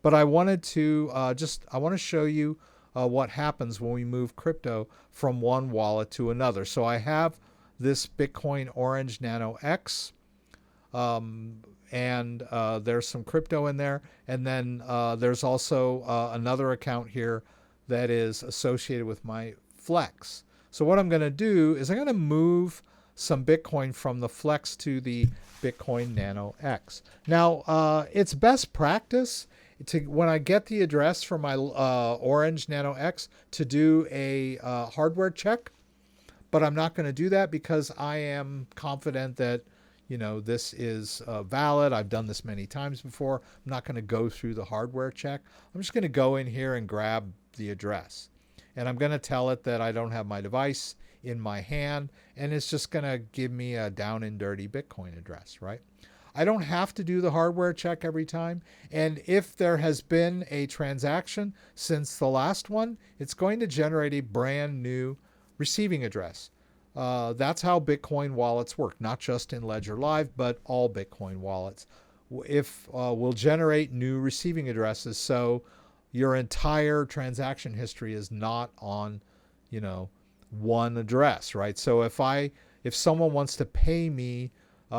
But I wanted to I want to show you what happens when we move crypto from one wallet to another. So I have this Bitcoin Orange Nano X, um, and there's some crypto in there. And then there's also another account here that is associated with my Flex. So what I'm going to do is I'm going to move some Bitcoin from the Flex to the Bitcoin Nano X. Now, it's best practice to, when I get the address for my Orange Nano X, to do a hardware check, but I'm not going to do that because I am confident that, this is valid. I've done this many times before. I'm not going to go through the hardware check. I'm just going to go in here and grab the address. And I'm going to tell it that I don't have my device in my hand, and it's just going to give me a down and dirty Bitcoin address, right? I don't have to do the hardware check every time. And if there has been a transaction since the last one, it's going to generate a brand new receiving address. That's how Bitcoin wallets work, not just in Ledger Live, but all Bitcoin wallets. If will generate new receiving addresses, so your entire transaction history is not on, one address, right? So if someone wants to pay me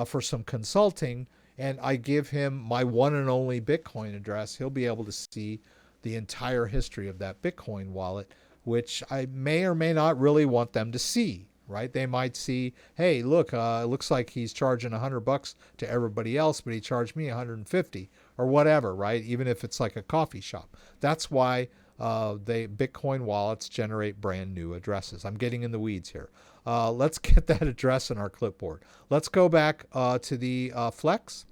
for some consulting and I give him my one and only Bitcoin address, he'll be able to see the entire history of that Bitcoin wallet, which I may or may not really want them to see, right? They might see, hey, look, it looks like he's charging $100 to everybody else, but he charged me 150 or whatever, right? Even if it's like a coffee shop. That's why Bitcoin wallets generate brand new addresses. I'm getting in the weeds here. Let's get that address in our clipboard. Let's go back to the Flex,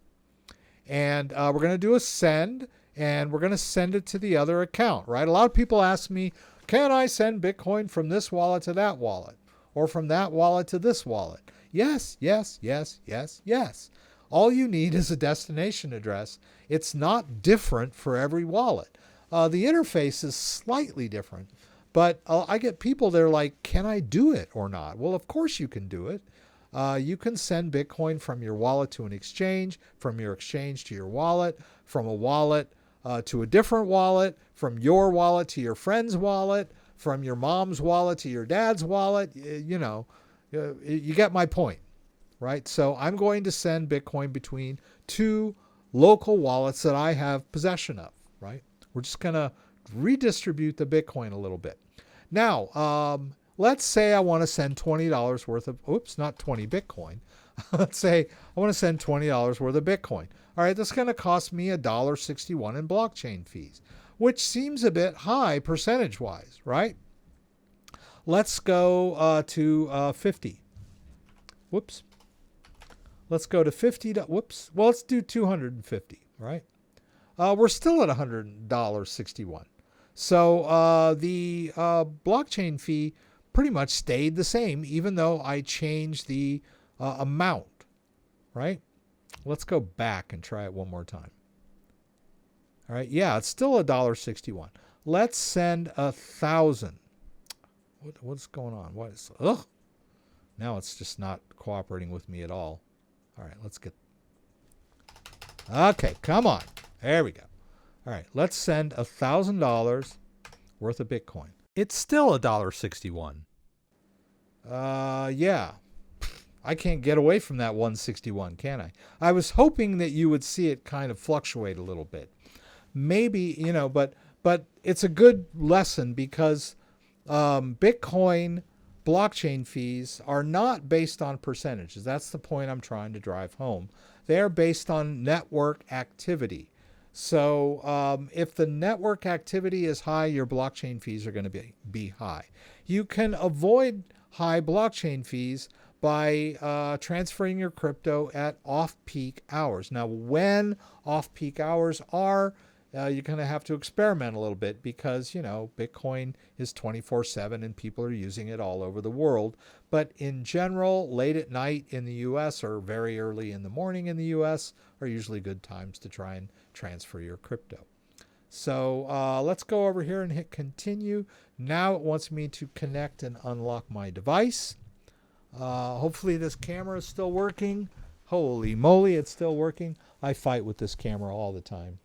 and we're going to do a send, and we're going to send it to the other account, right? A lot of people ask me, can I send Bitcoin from this wallet to that wallet, or from that wallet to this wallet? Yes, yes, yes, yes, yes. All you need is a destination address. It's not different for every wallet. The interface is slightly different, but I get people, they're like, can I do it or not? Well, of course you can do it. You can send Bitcoin from your wallet to an exchange, from your exchange to your wallet, from a wallet to a different wallet, from your wallet to your friend's wallet, from your mom's wallet to your dad's wallet. You get my point, right? So I'm going to send Bitcoin between two local wallets that I have possession of, right? We're just going to redistribute the Bitcoin a little bit. Now, let's say I want to send $20 worth of, not 20 Bitcoin. Let's say I want to send $20 worth of Bitcoin. All right, that's going to cost me $1.61 in blockchain fees, which seems a bit high percentage-wise, right? Let's go to 50. Whoops. Let's go to 50. Whoops. Well, let's do 250, right? We're still at $100.61. So the blockchain fee pretty much stayed the same, even though I changed the amount, right? Let's go back and try it one more time. All right, yeah, it's still $1.61. Let's send 1,000. What's going on? What is? Ugh. Now it's just not cooperating with me at all. All right, let's get. Okay, come on. There we go. All right, let's send $1,000 worth of Bitcoin. It's still $1.61. Yeah. I can't get away from that 161, can I? I was hoping that you would see it kind of fluctuate a little bit. Maybe, but it's a good lesson because Bitcoin blockchain fees are not based on percentages. That's the point I'm trying to drive home. They are based on network activity. So if the network activity is high, your blockchain fees are going to be high. You can avoid high blockchain fees by transferring your crypto at off-peak hours. Now, when off-peak hours are, you're going to have to experiment a little bit because, Bitcoin is 24/7 and people are using it all over the world. But in general, late at night in the U.S. or very early in the morning in the U.S. are usually good times to try and transfer your crypto. So let's go over here and hit continue. Now it wants me to connect and unlock my device. Hopefully this camera is still working. Holy moly, it's still working. I fight with this camera all the time.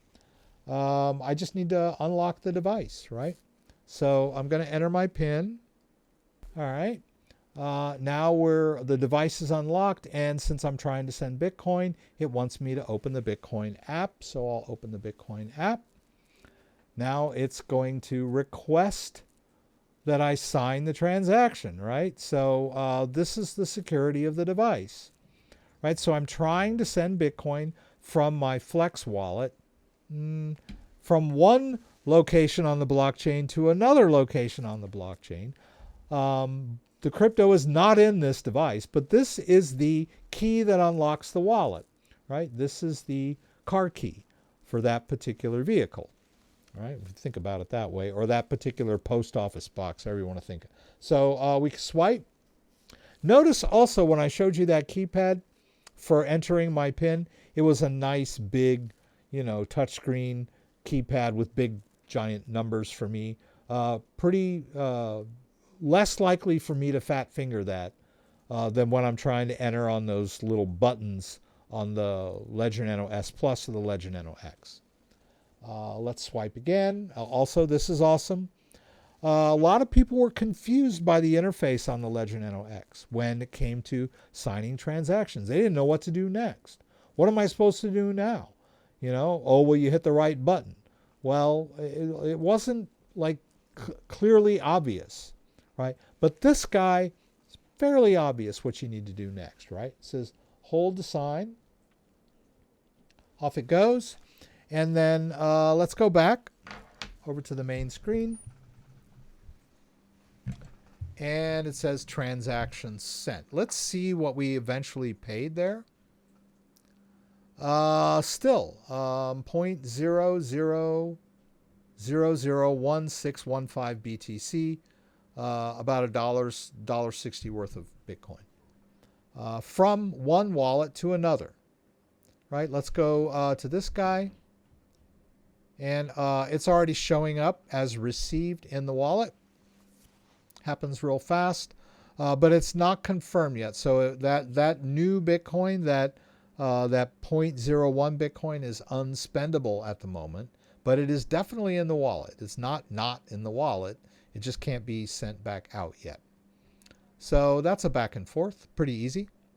I just need to unlock the device, right? So I'm going to enter my PIN. All right. Now the device is unlocked, and since I'm trying to send Bitcoin, it wants me to open the Bitcoin app. So I'll open the Bitcoin app. Now it's going to request that I sign the transaction, right? So this is the security of the device, right? So I'm trying to send Bitcoin from my Flex wallet from one location on the blockchain to another location on the blockchain. The crypto is not in this device, but this is the key that unlocks the wallet, right? This is the car key for that particular vehicle, right? If you think about it that way, or that particular post office box, however you want to think. So we swipe. Notice also when I showed you that keypad for entering my PIN, it was a nice big, touchscreen keypad with big giant numbers for me. Pretty less likely for me to fat finger that than when I'm trying to enter on those little buttons on the Ledger Nano S Plus or the Ledger Nano X. Let's swipe again. Also, this is awesome. A lot of people were confused by the interface on the Ledger Nano X when it came to signing transactions. They didn't know what to do next. What am I supposed to do now? Well, you hit the right button. Well, it wasn't like clearly obvious, right? But this guy, it's fairly obvious what you need to do next, right? It says hold to sign. Off it goes. And then let's go back over to the main screen. And it says transactions sent. Let's see what we eventually paid there. Still, 0.00001615 BTC, about $1.60 worth of Bitcoin from one wallet to another. Right? Let's go to this guy, and it's already showing up as received in the wallet. Happens real fast, but it's not confirmed yet. So that new Bitcoin, that 0.01 Bitcoin is unspendable at the moment, but it is definitely in the wallet. It's not in the wallet. It just can't be sent back out yet. So that's a back and forth. Pretty easy.